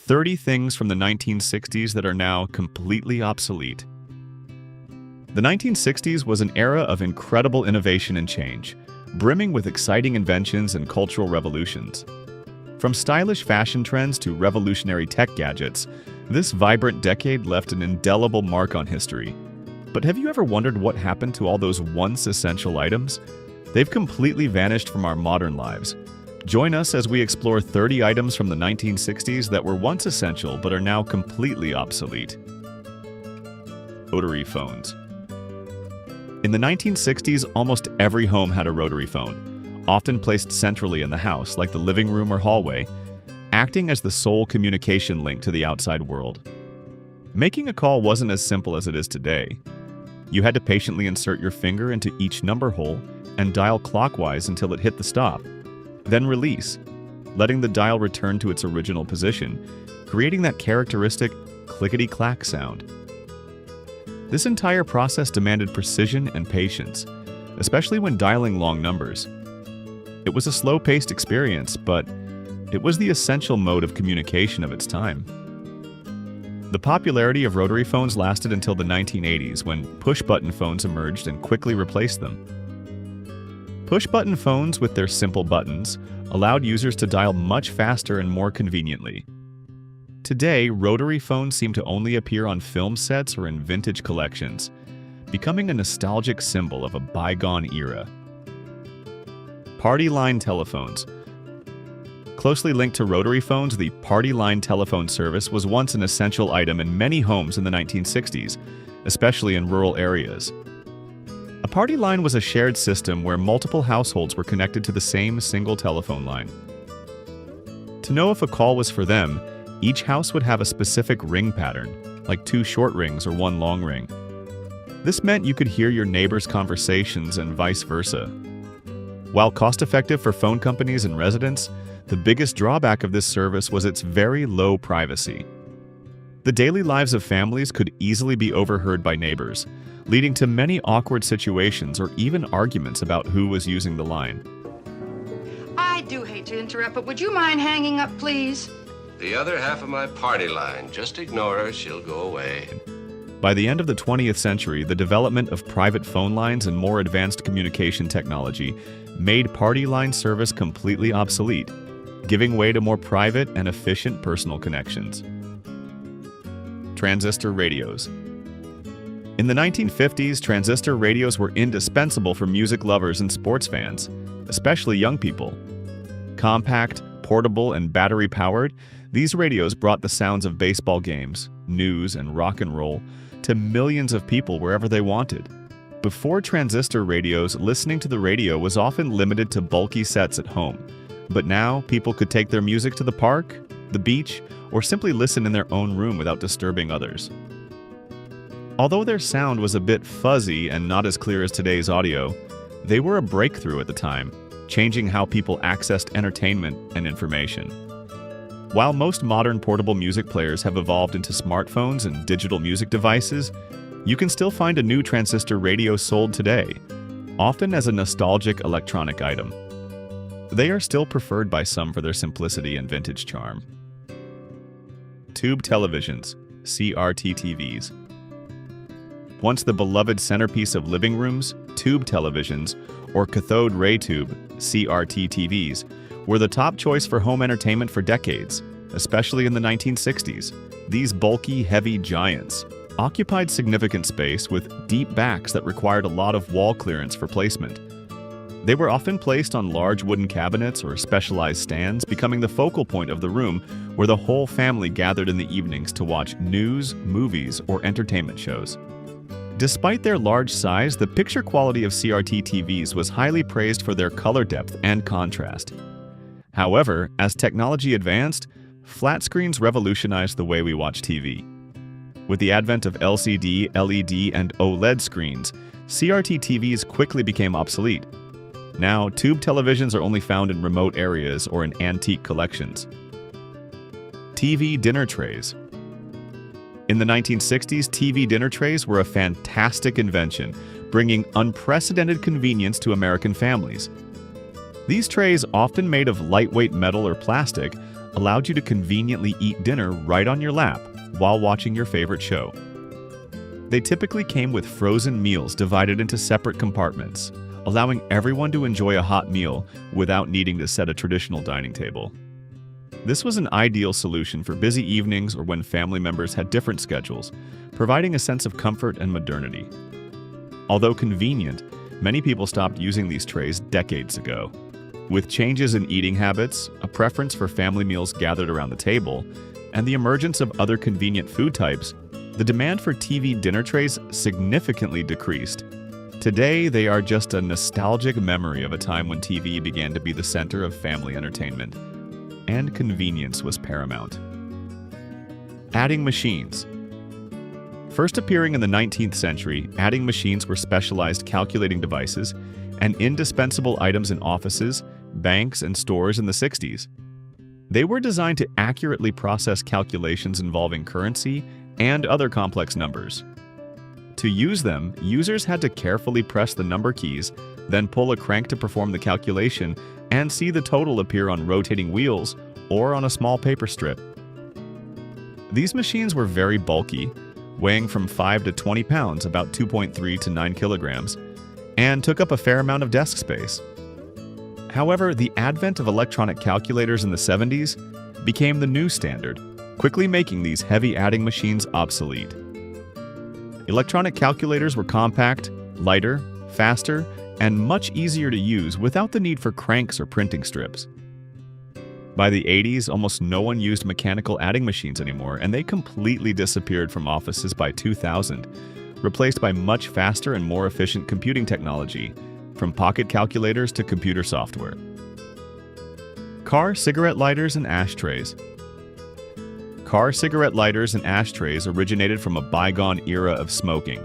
30 things from the 1960s that are now completely obsolete. The 1960s was an era of incredible innovation and change, brimming with exciting inventions and cultural revolutions. From stylish fashion trends to revolutionary tech gadgets, this vibrant decade left an indelible mark on history. But have you ever wondered what happened to all those once essential items? They've completely vanished from our modern lives. Join us as we explore 30 items from the 1960s that were once essential but are now completely obsolete. Rotary phones. In the 1960s, almost every home had a rotary phone, often placed centrally in the house, like the living room or hallway, acting as the sole communication link to the outside world. Making a call wasn't as simple as it is today. You had to patiently insert your finger into each number hole and dial clockwise until it hit the stop, then release, letting the dial return to its original position, creating that characteristic clickety-clack sound. This entire process demanded precision and patience, especially when dialing long numbers. It was a slow-paced experience, but it was the essential mode of communication of its time. The popularity of rotary phones lasted until the 1980s, when push-button phones emerged and quickly replaced them. Push-button phones with their simple buttons allowed users to dial much faster and more conveniently. Today, rotary phones seem to only appear on film sets or in vintage collections, becoming a nostalgic symbol of a bygone era. Party line telephones. Closely linked to rotary phones, the party line telephone service was once an essential item in many homes in the 1960s, especially in rural areas. A party line was a shared system where multiple households were connected to the same single telephone line. To know if a call was for them, each house would have a specific ring pattern, like 2 short rings or 1 long ring. This meant you could hear your neighbors' conversations and vice versa. While cost-effective for phone companies and residents, the biggest drawback of this service was its very low privacy. The daily lives of families could easily be overheard by neighbors, leading to many awkward situations or even arguments about who was using the line. I do hate to interrupt, but would you mind hanging up, please? The other half of my party line. Just ignore her, she'll go away. By the end of the 20th century, the development of private phone lines and more advanced communication technology made party line service completely obsolete, giving way to more private and efficient personal connections. Transistor radios. In the 1950s, transistor radios were indispensable for music lovers and sports fans, especially young people. Compact, portable, and battery-powered, these radios brought the sounds of baseball games, news, and rock and roll to millions of people wherever they wanted. Before transistor radios, listening to the radio was often limited to bulky sets at home, but now people could take their music to the park, the beach, or simply listen in their own room without disturbing others. Although their sound was a bit fuzzy and not as clear as today's audio, they were a breakthrough at the time, changing how people accessed entertainment and information. While most modern portable music players have evolved into smartphones and digital music devices, you can still find a new transistor radio sold today, often as a nostalgic electronic item. They are still preferred by some for their simplicity and vintage charm. Tube televisions, CRT TVs. Once the beloved centerpiece of living rooms, tube televisions, or cathode ray tube, CRT TVs, were the top choice for home entertainment for decades, especially in the 1960s. These bulky, heavy giants occupied significant space with deep backs that required a lot of wall clearance for placement. They were often placed on large wooden cabinets or specialized stands, becoming the focal point of the room where the whole family gathered in the evenings to watch news, movies, or entertainment shows. Despite their large size, the picture quality of CRT TVs was highly praised for their color depth and contrast. However, as technology advanced, flat screens revolutionized the way we watch TV. With the advent of LCD, LED, and OLED screens, CRT TVs quickly became obsolete. Now, tube televisions are only found in remote areas or in antique collections. TV dinner trays. In the 1960s, TV dinner trays were a fantastic invention, bringing unprecedented convenience to American families. These trays, often made of lightweight metal or plastic, allowed you to conveniently eat dinner right on your lap while watching your favorite show. They typically came with frozen meals divided into separate compartments, allowing everyone to enjoy a hot meal without needing to set a traditional dining table. This was an ideal solution for busy evenings or when family members had different schedules, providing a sense of comfort and modernity. Although convenient, many people stopped using these trays decades ago. With changes in eating habits, a preference for family meals gathered around the table, and the emergence of other convenient food types, the demand for TV dinner trays significantly decreased. Today, they are just a nostalgic memory of a time when TV began to be the center of family entertainment, and convenience was paramount. Adding machines. First appearing in the 19th century, adding machines were specialized calculating devices and indispensable items in offices, banks, and stores in the 60s. They were designed to accurately process calculations involving currency and other complex numbers. To use them, users had to carefully press the number keys, then pull a crank to perform the calculation, and see the total appear on rotating wheels or on a small paper strip. These machines were very bulky, weighing from 5 to 20 pounds, about 2.3 to 9 kilograms, and took up a fair amount of desk space. However, the advent of electronic calculators in the 70s became the new standard, quickly making these heavy adding machines obsolete. Electronic calculators were compact, lighter, faster, and much easier to use without the need for cranks or printing strips. By the 80s, almost no one used mechanical adding machines anymore, and they completely disappeared from offices by 2000, replaced by much faster and more efficient computing technology, from pocket calculators to computer software. Car cigarette lighters and ashtrays. Car cigarette lighters and ashtrays originated from a bygone era of smoking.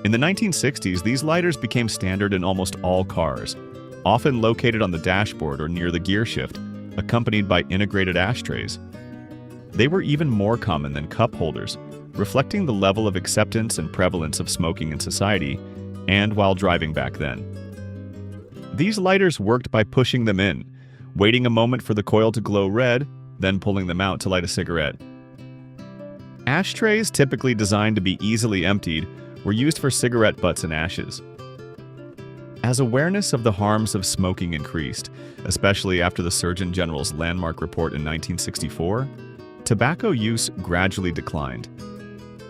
In the 1960s, these lighters became standard in almost all cars, often located on the dashboard or near the gear shift, accompanied by integrated ashtrays. They were even more common than cup holders, reflecting the level of acceptance and prevalence of smoking in society and while driving back then. These lighters worked by pushing them in, waiting a moment for the coil to glow red, then pulling them out to light a cigarette. Ashtrays, typically designed to be easily emptied, were used for cigarette butts and ashes. As awareness of the harms of smoking increased, especially after the Surgeon General's landmark report in 1964, tobacco use gradually declined.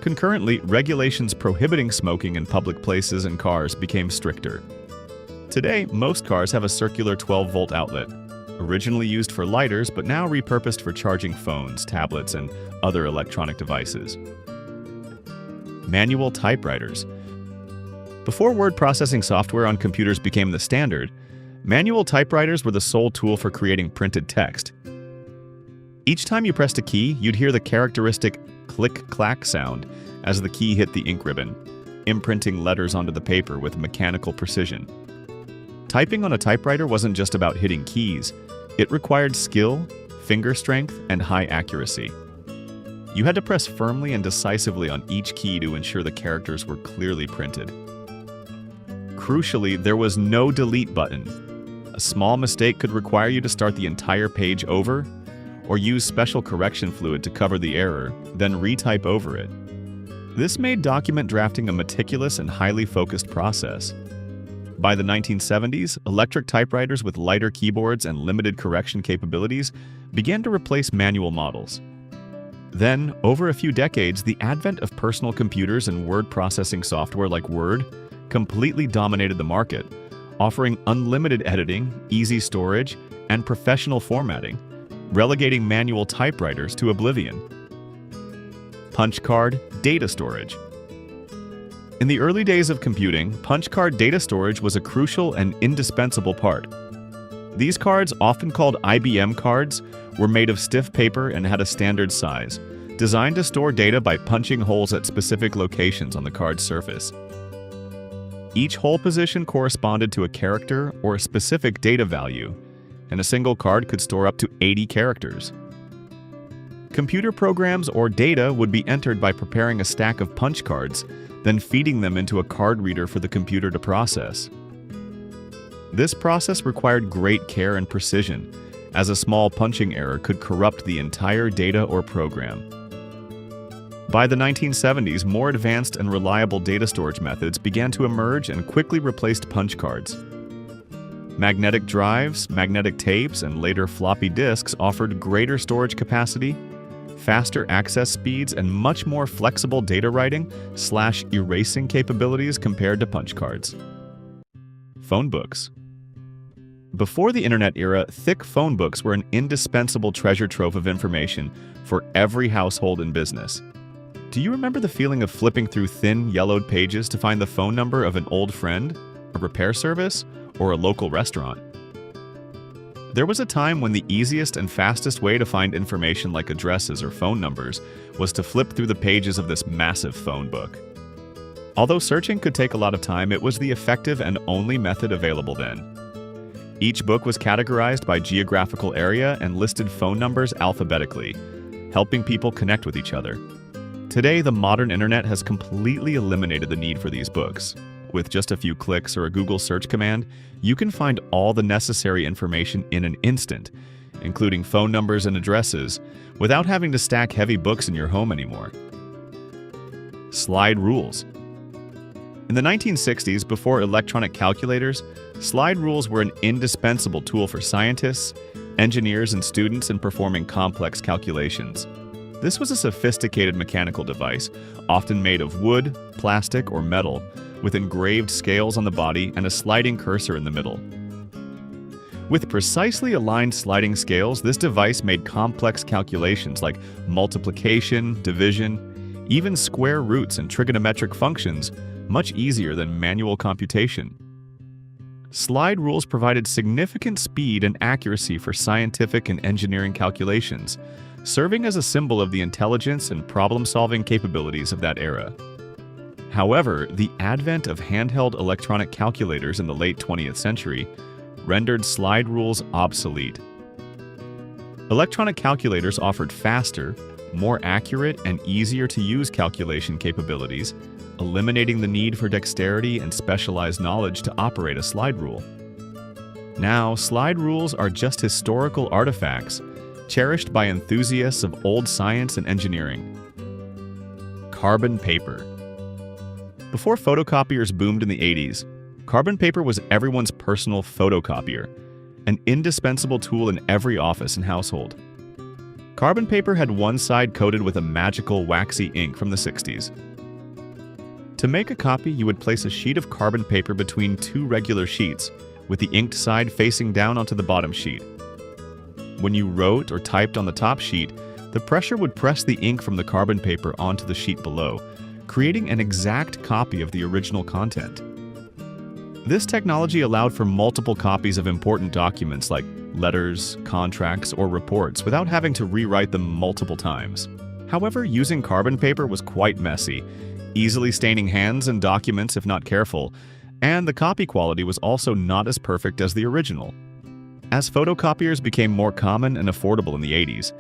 Concurrently, regulations prohibiting smoking in public places and cars became stricter. Today, most cars have a circular 12-volt outlet, originally used for lighters but now repurposed for charging phones, tablets, and other electronic devices. Manual typewriters. Before word processing software on computers became the standard, manual typewriters were the sole tool for creating printed text. Each time you pressed a key, you'd hear the characteristic click-clack sound as the key hit the ink ribbon, imprinting letters onto the paper with mechanical precision. Typing on a typewriter wasn't just about hitting keys. It required skill, finger strength, and high accuracy. You had to press firmly and decisively on each key to ensure the characters were clearly printed. Crucially, there was no delete button. A small mistake could require you to start the entire page over, or use special correction fluid to cover the error, then retype over it. This made document drafting a meticulous and highly focused process. By the 1970s, electric typewriters with lighter keyboards and limited correction capabilities began to replace manual models. Then, over a few decades, the advent of personal computers and word processing software like Word completely dominated the market, offering unlimited editing, easy storage, and professional formatting, relegating manual typewriters to oblivion. Punch card data storage. In the early days of computing, punch card data storage was a crucial and indispensable part. These cards, often called IBM cards, were made of stiff paper and had a standard size, designed to store data by punching holes at specific locations on the card's surface. Each hole position corresponded to a character or a specific data value, and a single card could store up to 80 characters. Computer programs or data would be entered by preparing a stack of punch cards, then feeding them into a card reader for the computer to process. This process required great care and precision, as a small punching error could corrupt the entire data or program. By the 1970s, more advanced and reliable data storage methods began to emerge and quickly replaced punch cards. Magnetic drives, magnetic tapes, and later floppy disks offered greater storage capacity, faster access speeds, and much more flexible data writing/erasing capabilities compared to punch cards. Phone books. Before the internet era, thick phone books were an indispensable treasure trove of information for every household and business. Do you remember the feeling of flipping through thin, yellowed pages to find the phone number of an old friend, a repair service, or a local restaurant? There was a time when the easiest and fastest way to find information like addresses or phone numbers was to flip through the pages of this massive phone book. Although searching could take a lot of time, it was the effective and only method available then. Each book was categorized by geographical area and listed phone numbers alphabetically, helping people connect with each other. Today, the modern internet has completely eliminated the need for these books. With just a few clicks or a Google search command, you can find all the necessary information in an instant, including phone numbers and addresses, without having to stack heavy books in your home anymore. Slide rules. In the 1960s, before electronic calculators, slide rules were an indispensable tool for scientists, engineers, and students in performing complex calculations. This was a sophisticated mechanical device, often made of wood, plastic, or metal, with engraved scales on the body and a sliding cursor in the middle. With precisely aligned sliding scales, this device made complex calculations like multiplication, division, even square roots and trigonometric functions much easier than manual computation. Slide rules provided significant speed and accuracy for scientific and engineering calculations, serving as a symbol of the intelligence and problem-solving capabilities of that era. However, the advent of handheld electronic calculators in the late 20th century rendered slide rules obsolete. Electronic calculators offered faster, more accurate, and easier-to-use calculation capabilities, eliminating the need for dexterity and specialized knowledge to operate a slide rule. Now, slide rules are just historical artifacts, cherished by enthusiasts of old science and engineering. Carbon paper. Before photocopiers boomed in the 80s, carbon paper was everyone's personal photocopier, an indispensable tool in every office and household. Carbon paper had one side coated with a magical waxy ink from the 60s. To make a copy, you would place a sheet of carbon paper between two regular sheets, with the inked side facing down onto the bottom sheet. When you wrote or typed on the top sheet, the pressure would press the ink from the carbon paper onto the sheet below, creating an exact copy of the original content. This technology allowed for multiple copies of important documents like letters, contracts, or reports without having to rewrite them multiple times. However, using carbon paper was quite messy, easily staining hands and documents if not careful, and the copy quality was also not as perfect as the original. As photocopiers became more common and affordable in the 80s,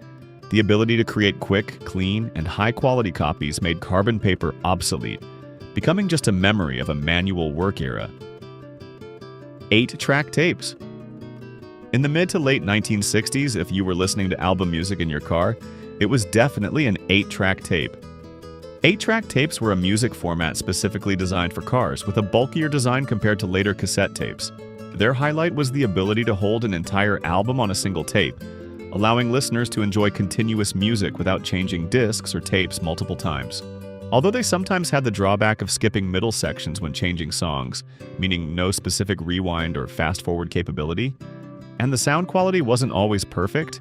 the ability to create quick, clean, and high-quality copies made carbon paper obsolete, becoming just a memory of a manual work era. 8-track tapes. In the mid to late 1960s, if you were listening to album music in your car, it was definitely an 8-track tape. 8-track tapes were a music format specifically designed for cars, with a bulkier design compared to later cassette tapes. Their highlight was the ability to hold an entire album on a single tape, allowing listeners to enjoy continuous music without changing discs or tapes multiple times. Although they sometimes had the drawback of skipping middle sections when changing songs, meaning no specific rewind or fast-forward capability, and the sound quality wasn't always perfect,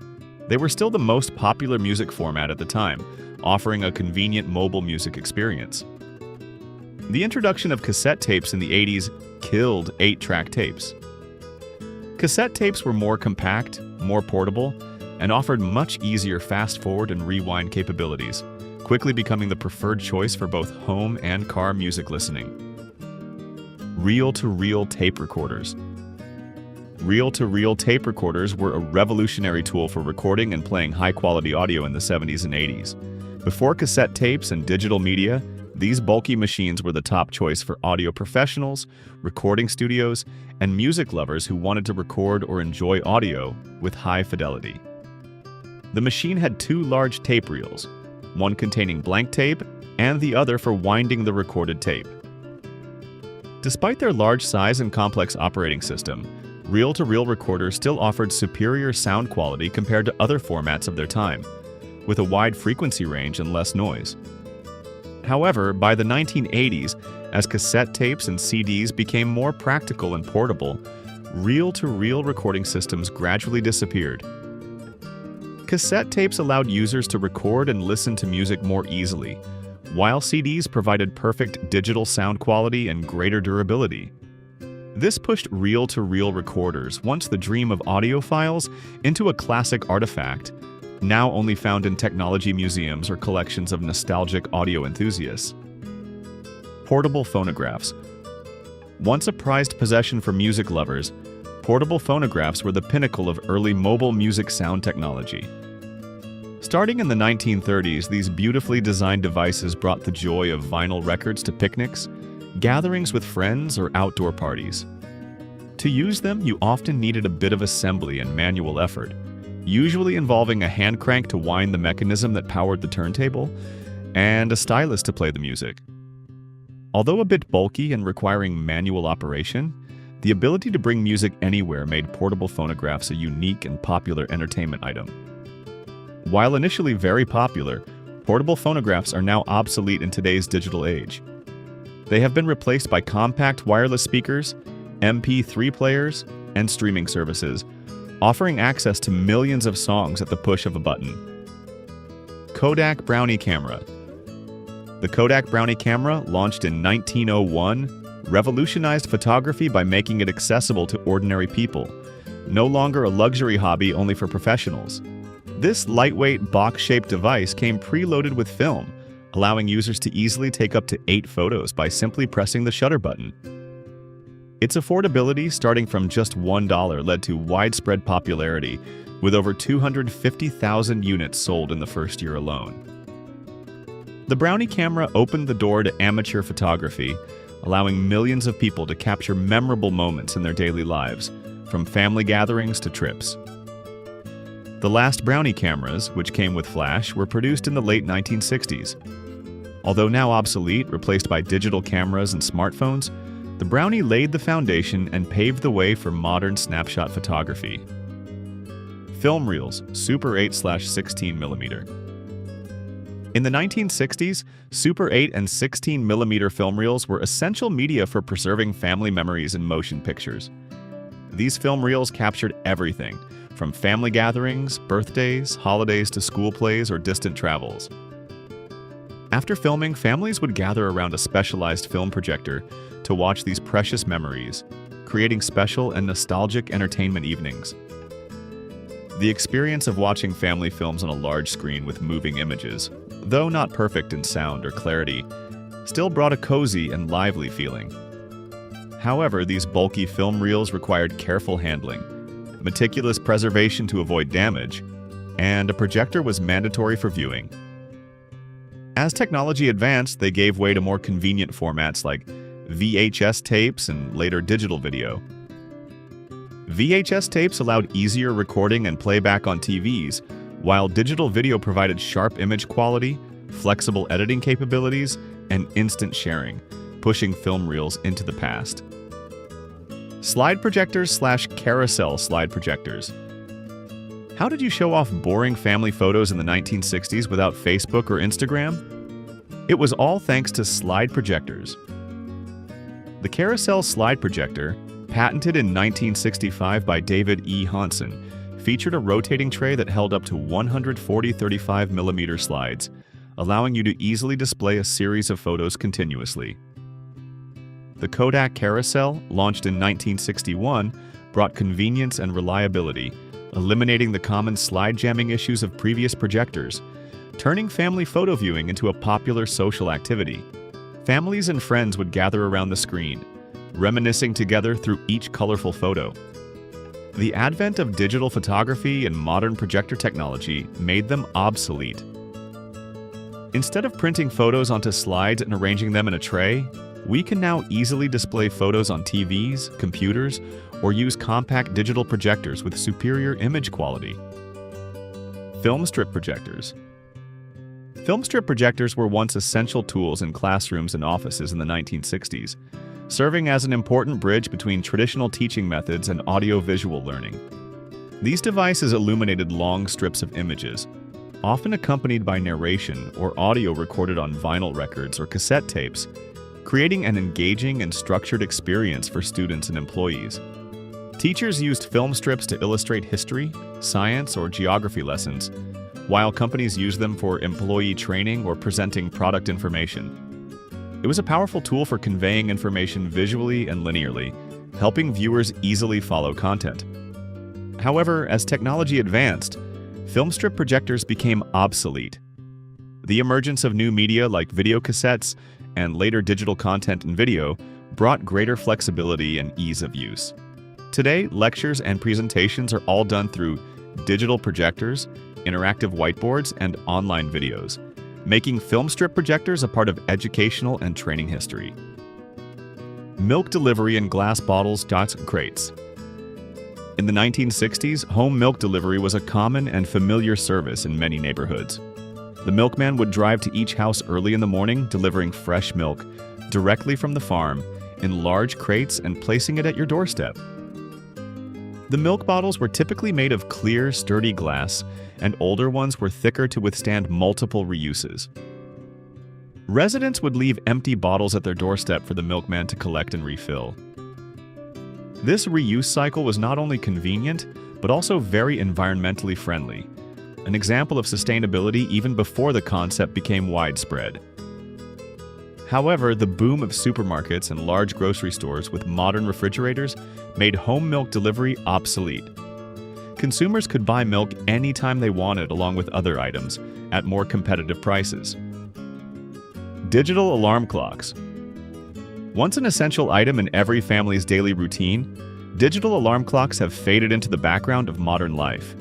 they were still the most popular music format at the time, offering a convenient mobile music experience. The introduction of cassette tapes in the 80s killed 8-track tapes. Cassette tapes were more compact, more portable, and offered much easier fast-forward and rewind capabilities, quickly becoming the preferred choice for both home and car music listening. Reel-to-reel tape recorders. Reel-to-reel tape recorders were a revolutionary tool for recording and playing high-quality audio in the 70s and 80s. Before cassette tapes and digital media, These bulky machines were the top choice for audio professionals, recording studios, and music lovers who wanted to record or enjoy audio with high fidelity. The machine had two large tape reels, one containing blank tape and the other for winding the recorded tape. Despite their large size and complex operating system, reel-to-reel recorders still offered superior sound quality compared to other formats of their time, with a wide frequency range and less noise. However, by the 1980s, as cassette tapes and CDs became more practical and portable, reel-to-reel recording systems gradually disappeared. Cassette tapes allowed users to record and listen to music more easily, while CDs provided perfect digital sound quality and greater durability. This pushed reel-to-reel recorders, once the dream of audiophiles, into a classic artifact, now only found in technology museums or collections of nostalgic audio enthusiasts. Portable phonographs. Once a prized possession for music lovers, portable phonographs were the pinnacle of early mobile music sound technology. Starting in the 1930s, these beautifully designed devices brought the joy of vinyl records to picnics, gatherings with friends, or outdoor parties. To use them, you often needed a bit of assembly and manual effort, usually involving a hand crank to wind the mechanism that powered the turntable, and a stylus to play the music. Although a bit bulky and requiring manual operation, the ability to bring music anywhere made portable phonographs a unique and popular entertainment item. While initially very popular, portable phonographs are now obsolete in today's digital age. They have been replaced by compact wireless speakers, MP3 players, and streaming services, offering access to millions of songs at the push of a button. Kodak Brownie Camera. The Kodak Brownie camera, launched in 1901, revolutionized photography by making it accessible to ordinary people, no longer a luxury hobby only for professionals. This lightweight, box-shaped device came preloaded with film, allowing users to easily take up to 8 photos by simply pressing the shutter button. Its affordability, starting from just $1, led to widespread popularity, with over 250,000 units sold in the first year alone. The Brownie camera opened the door to amateur photography, allowing millions of people to capture memorable moments in their daily lives, from family gatherings to trips. The last Brownie cameras, which came with flash, were produced in the late 1960s. Although now obsolete, replaced by digital cameras and smartphones, the Brownie laid the foundation and paved the way for modern snapshot photography. Film reels, Super 8/16mm. In the 1960s, Super 8 and 16mm film reels were essential media for preserving family memories and motion pictures. These film reels captured everything, from family gatherings, birthdays, holidays to school plays or distant travels. After filming, families would gather around a specialized film projector to watch these precious memories, creating special and nostalgic entertainment evenings. The experience of watching family films on a large screen with moving images, though not perfect in sound or clarity, still brought a cozy and lively feeling. However, these bulky film reels required careful handling, meticulous preservation to avoid damage, and a projector was mandatory for viewing. As technology advanced, they gave way to more convenient formats like VHS tapes and later digital video. VHS tapes allowed easier recording and playback on TVs, while digital video provided sharp image quality, flexible editing capabilities, and instant sharing, pushing film reels into the past. Slide projectors / carousel slide projectors. How did you show off boring family photos in the 1960s without Facebook or Instagram? It was all thanks to slide projectors. The carousel slide projector, patented in 1965 by David E. Hansen, featured a rotating tray that held up to 140 35mm slides, allowing you to easily display a series of photos continuously. The Kodak Carousel, launched in 1961, brought convenience and reliability, eliminating the common slide jamming issues of previous projectors, turning family photo viewing into a popular social activity. Families and friends would gather around the screen, reminiscing together through each colorful photo. The advent of digital photography and modern projector technology made them obsolete. Instead of printing photos onto slides and arranging them in a tray, we can now easily display photos on TVs, computers, or use compact digital projectors with superior image quality. Film strip projectors. Film strip projectors were once essential tools in classrooms and offices in the 1960s, serving as an important bridge between traditional teaching methods and audio-visual learning. These devices illuminated long strips of images, often accompanied by narration or audio recorded on vinyl records or cassette tapes, creating an engaging and structured experience for students and employees. Teachers used film strips to illustrate history, science, or geography lessons, while companies used them for employee training or presenting product information. It was a powerful tool for conveying information visually and linearly, helping viewers easily follow content. However, as technology advanced, film strip projectors became obsolete. The emergence of new media like videocassettes and later digital content and video brought greater flexibility and ease of use. Today, lectures and presentations are all done through digital projectors, interactive whiteboards, and online videos, making film strip projectors a part of educational and training history. Milk delivery in glass bottles, crates. In the 1960s, home milk delivery was a common and familiar service in many neighborhoods. The milkman would drive to each house early in the morning, delivering fresh milk directly from the farm in large crates and placing it at your doorstep. The milk bottles were typically made of clear, sturdy glass, and older ones were thicker to withstand multiple reuses. Residents would leave empty bottles at their doorstep for the milkman to collect and refill. This reuse cycle was not only convenient, but also very environmentally friendly, an example of sustainability even before the concept became widespread. However, the boom of supermarkets and large grocery stores with modern refrigerators made home milk delivery obsolete. Consumers could buy milk anytime they wanted along with other items at more competitive prices. Digital alarm clocks. Once an essential item in every family's daily routine, digital alarm clocks have faded into the background of modern life.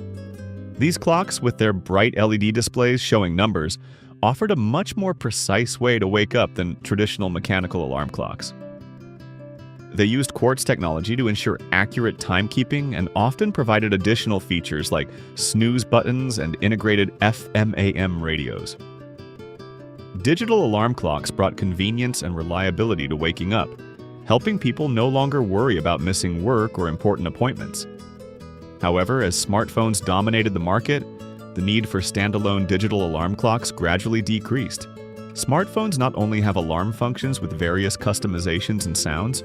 These clocks, with their bright LED displays showing numbers, offered a much more precise way to wake up than traditional mechanical alarm clocks. They used quartz technology to ensure accurate timekeeping and often provided additional features like snooze buttons and integrated FM/AM radios. Digital alarm clocks brought convenience and reliability to waking up, helping people no longer worry about missing work or important appointments. However, as smartphones dominated the market, the need for standalone digital alarm clocks gradually decreased. Smartphones not only have alarm functions with various customizations and sounds,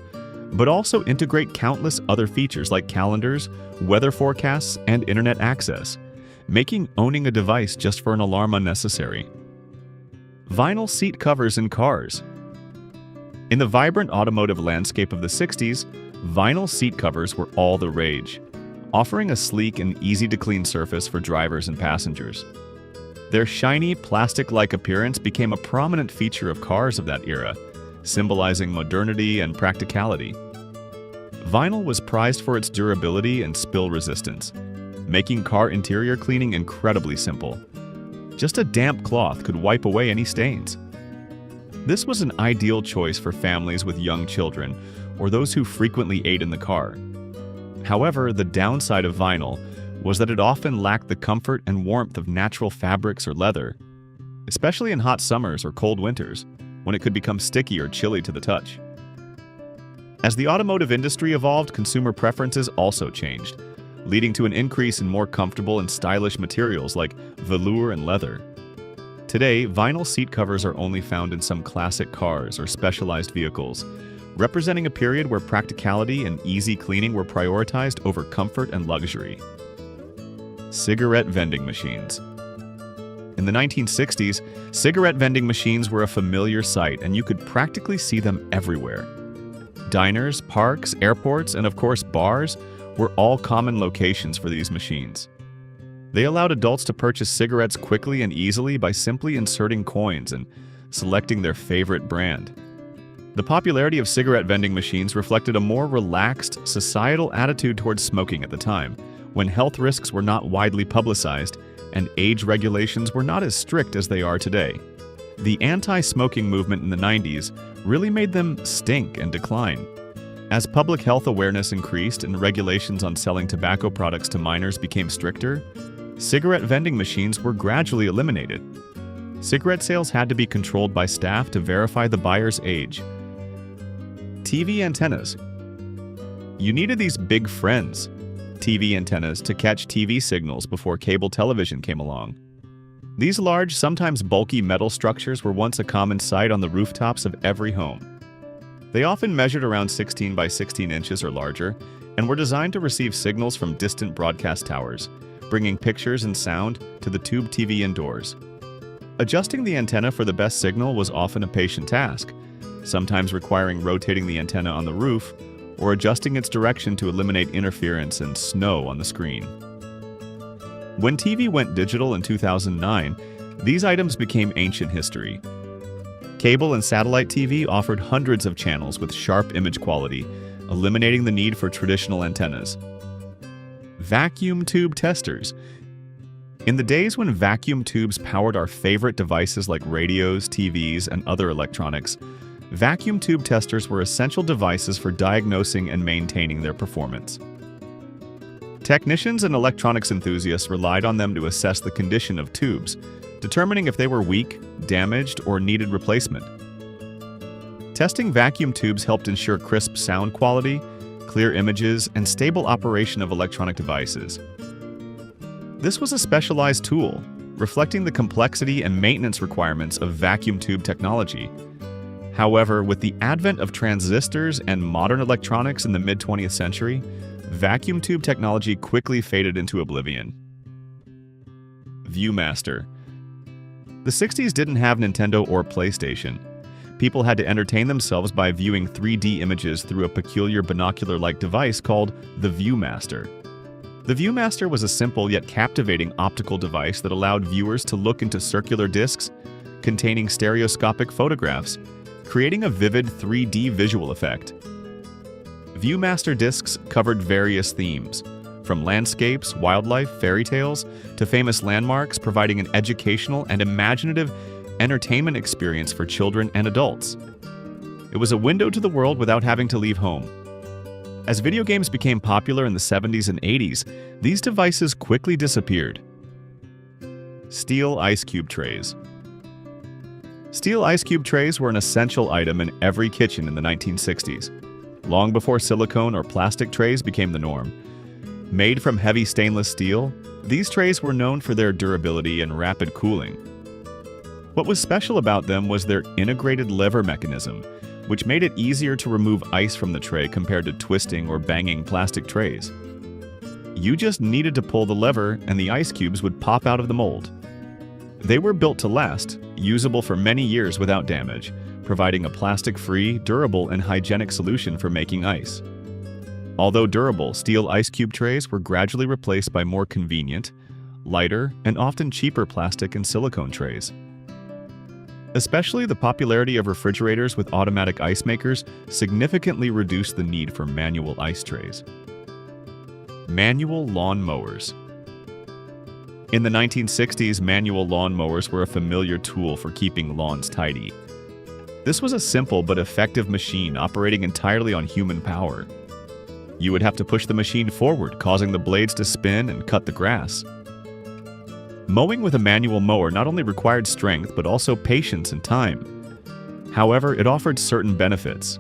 but also integrate countless other features like calendars, weather forecasts, and internet access, making owning a device just for an alarm unnecessary. Vinyl seat covers in cars. In the vibrant automotive landscape of the 60s, vinyl seat covers were all the rage, offering a sleek and easy-to-clean surface for drivers and passengers. Their shiny, plastic-like appearance became a prominent feature of cars of that era, symbolizing modernity and practicality. Vinyl was prized for its durability and spill resistance, making car interior cleaning incredibly simple. Just a damp cloth could wipe away any stains. This was an ideal choice for families with young children or those who frequently ate in the car. However, the downside of vinyl was that it often lacked the comfort and warmth of natural fabrics or leather, especially in hot summers or cold winters, when it could become sticky or chilly to the touch. As the automotive industry evolved, consumer preferences also changed, leading to an increase in more comfortable and stylish materials like velour and leather. Today, vinyl seat covers are only found in some classic cars or specialized vehicles, representing a period where practicality and easy cleaning were prioritized over comfort and luxury. Cigarette vending machines. In the 1960s, cigarette vending machines were a familiar sight, and you could practically see them everywhere. Diners, parks, airports, and of course bars were all common locations for these machines. They allowed adults to purchase cigarettes quickly and easily by simply inserting coins and selecting their favorite brand. The popularity of cigarette vending machines reflected a more relaxed, societal attitude towards smoking at the time, when health risks were not widely publicized and age regulations were not as strict as they are today. The anti-smoking movement in the 90s really made them stink and decline. As public health awareness increased and regulations on selling tobacco products to minors became stricter, cigarette vending machines were gradually eliminated. Cigarette sales had to be controlled by staff to verify the buyer's age. TV antennas. You needed these big friends, TV antennas, to catch TV signals before cable television came along. These large, sometimes bulky metal structures were once a common sight on the rooftops of every home. They often measured around 16 by 16 inches or larger and were designed to receive signals from distant broadcast towers, bringing pictures and sound to the tube TV indoors. Adjusting the antenna for the best signal was often a patient task, sometimes requiring rotating the antenna on the roof or adjusting its direction to eliminate interference and snow on the screen. When TV went digital in 2009, these items became ancient history. Cable and satellite TV offered hundreds of channels with sharp image quality, eliminating the need for traditional antennas. Vacuum tube testers. In the days when vacuum tubes powered our favorite devices like radios, TVs, and other electronics, vacuum tube testers were essential devices for diagnosing and maintaining their performance. Technicians and electronics enthusiasts relied on them to assess the condition of tubes, determining if they were weak, damaged, or needed replacement. Testing vacuum tubes helped ensure crisp sound quality, clear images, and stable operation of electronic devices. This was a specialized tool, reflecting the complexity and maintenance requirements of vacuum tube technology. However, with the advent of transistors and modern electronics in the mid-20th century, vacuum tube technology quickly faded into oblivion. Viewmaster. The 60s didn't have Nintendo or PlayStation. People had to entertain themselves by viewing 3D images through a peculiar binocular-like device called the Viewmaster. The Viewmaster was a simple yet captivating optical device that allowed viewers to look into circular discs containing stereoscopic photographs, creating a vivid 3D visual effect. Viewmaster discs covered various themes, from landscapes, wildlife, fairy tales, to famous landmarks, providing an educational and imaginative entertainment experience for children and adults. It was a window to the world without having to leave home. As video games became popular in the 70s and 80s, these devices quickly disappeared. Steel ice cube trays. Steel ice cube trays were an essential item in every kitchen in the 1960s, long before silicone or plastic trays became the norm. Made from heavy stainless steel, these trays were known for their durability and rapid cooling. What was special about them was their integrated lever mechanism, which made it easier to remove ice from the tray compared to twisting or banging plastic trays. You just needed to pull the lever and the ice cubes would pop out of the mold. They were built to last, usable for many years without damage, providing a plastic-free, durable, and hygienic solution for making ice. Although durable, steel ice cube trays were gradually replaced by more convenient, lighter, and often cheaper plastic and silicone trays. Especially the popularity of refrigerators with automatic ice makers significantly reduced the need for manual ice trays. Manual lawn mowers. In the 1960s, manual lawn mowers were a familiar tool for keeping lawns tidy. This was a simple but effective machine operating entirely on human power. You would have to push the machine forward, causing the blades to spin and cut the grass. Mowing with a manual mower not only required strength, but also patience and time. However, it offered certain benefits.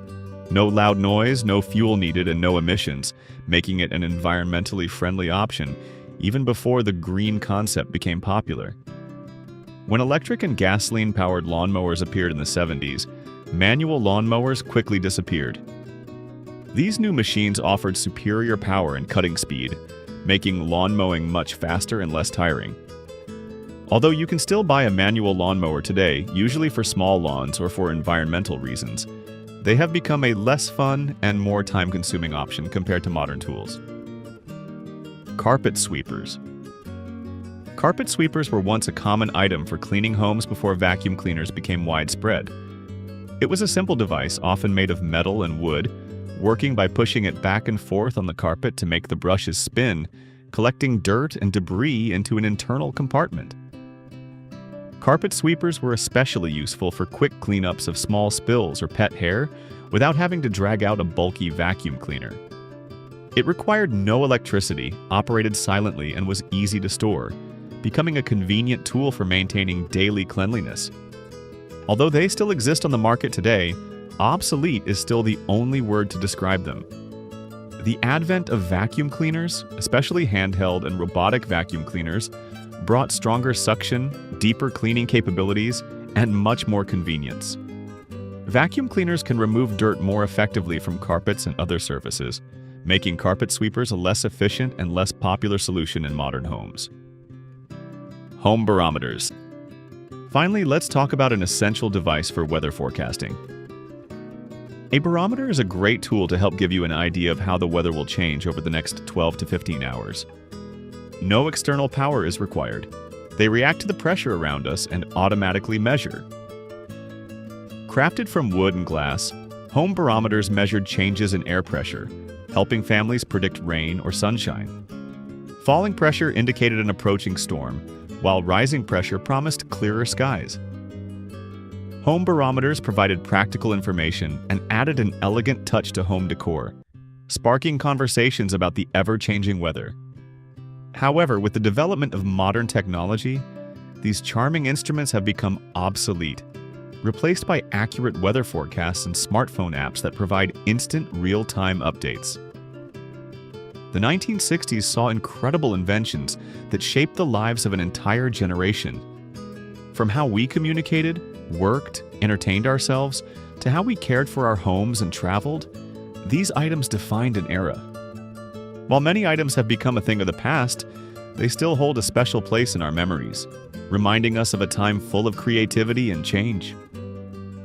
No loud noise, no fuel needed, and no emissions, making it an environmentally friendly option, even before the green concept became popular. When electric and gasoline-powered lawnmowers appeared in the 70s, manual lawnmowers quickly disappeared. These new machines offered superior power and cutting speed, making lawn mowing much faster and less tiring. Although you can still buy a manual lawnmower today, usually for small lawns or for environmental reasons, they have become a less fun and more time-consuming option compared to modern tools. Carpet sweepers. Carpet sweepers were once a common item for cleaning homes before vacuum cleaners became widespread. It was a simple device, often made of metal and wood, working by pushing it back and forth on the carpet to make the brushes spin, collecting dirt and debris into an internal compartment. Carpet sweepers were especially useful for quick cleanups of small spills or pet hair without having to drag out a bulky vacuum cleaner. It required no electricity, operated silently, and was easy to store, becoming a convenient tool for maintaining daily cleanliness. Although they still exist on the market today, obsolete is still the only word to describe them. The advent of vacuum cleaners, especially handheld and robotic vacuum cleaners, brought stronger suction, deeper cleaning capabilities, and much more convenience. Vacuum cleaners can remove dirt more effectively from carpets and other surfaces, making carpet sweepers a less efficient and less popular solution in modern homes. Home barometers. Finally, let's talk about an essential device for weather forecasting. A barometer is a great tool to help give you an idea of how the weather will change over the next 12 to 15 hours. No external power is required. They react to the pressure around us and automatically measure. Crafted from wood and glass, home barometers measured changes in air pressure, helping families predict rain or sunshine. Falling pressure indicated an approaching storm, while rising pressure promised clearer skies. Home barometers provided practical information and added an elegant touch to home decor, sparking conversations about the ever-changing weather. However, with the development of modern technology, these charming instruments have become obsolete, replaced by accurate weather forecasts and smartphone apps that provide instant, real-time updates. The 1960s saw incredible inventions that shaped the lives of an entire generation. From how we communicated, worked, entertained ourselves, to how we cared for our homes and traveled, these items defined an era. While many items have become a thing of the past, they still hold a special place in our memories, reminding us of a time full of creativity and change.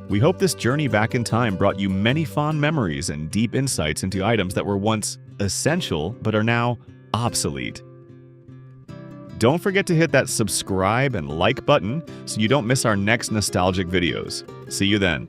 We hope this journey back in time brought you many fond memories and deep insights into items that were once essential but are now obsolete. Don't forget to hit that subscribe and like button so you don't miss our next nostalgic videos. See you then.